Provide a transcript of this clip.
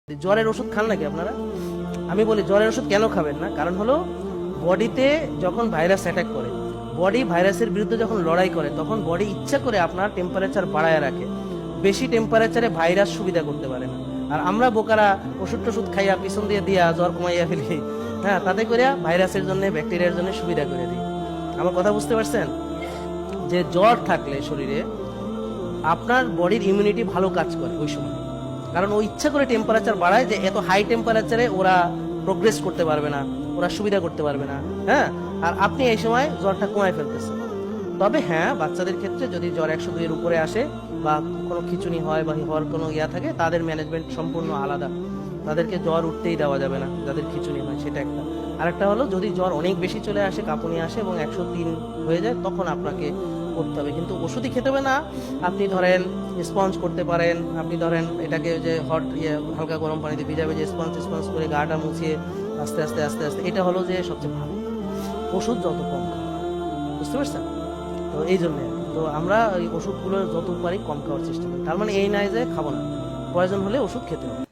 জ্বরের ওষুধ খান নাকি আপনারা? আমি বলি জ্বরের ওষুধ কেন খাবেন না, কারণ হলো বডিতে যখন ভাইরাস অ্যাটাক করে, বডি ভাইরাসের বিরুদ্ধে যখন লড়াই করে, তখন বডি ইচ্ছা করে আপনার টেম্পারেচার বাড়ায় রাখে। বেশি টেম্পারেচারে ভাইরাস সুবিধা করতে পারে না। আর আমরা বোকারা ওষুধ টষুধ খাইয়া পিছন দিয়ে দিয়া জ্বর কমাইয়া ফেলি, হ্যাঁ, তাতে করে ভাইরাসের জন্য ব্যাকটেরিয়ার জন্য সুবিধা করে দিই। আমার কথা বুঝতে পারছেন? যে জ্বর থাকলে শরীরে আপনার বডির ইমিউনিটি ভালো কাজ করে ওই সময়, কারণ ও ইচ্ছা করে টেম্পারেচার বাড়ায় যে এত হাই টেম্পারেচারে ওরা প্রোগ্রেস করতে পারবে না, ওরা সুবিধা করতে পারবে না, হ্যাঁ। আর আপনি এই সময় জ্বরটা কমায় ফেলতেছেন। তবে হ্যাঁ, বাচ্চাদের ক্ষেত্রে যদি জ্বর 102 এর উপরে আসে বা কোনো খিঁচুনি হয় বা হওয়ার কোনো ইয়া থাকে, তাদের ম্যানেজমেন্ট সম্পূর্ণ আলাদা। তাদেরকে জ্বর উঠতেই দেওয়া যাবে না যাদের খিঁচুনি হয়, সেটা একটা। আরেকটা হলো যদি জ্বর অনেক বেশি চলে আসে, কাঁপুনি আসে এবং 103 হয়ে যায়, তখন আপনাকে করতে হবে, কিন্তু ওষুধই খেতে হবে না। আপনি ধরেন স্পঞ্জ করতে পারেন, আপনি ধরেন এটাকে যে হট হালকা গরম পানিতে ভিজাবে, যে স্পঞ্জ স্পঞ্জ করে গাটা মুছিয়ে আস্তে আস্তে আস্তে আস্তে, এটা হলো যে সবচেয়ে ভালো ওষুধ, যত কম খাবেন। বুঝতে পারছেন? তো এই জন্য তো আমরা ওই ওষুধগুলো যত পারি কম খাওয়ার চেষ্টা করি। তার মানে এই নয় যে খাবো না, প্রয়োজন হলে ওষুধ খেতে হবে।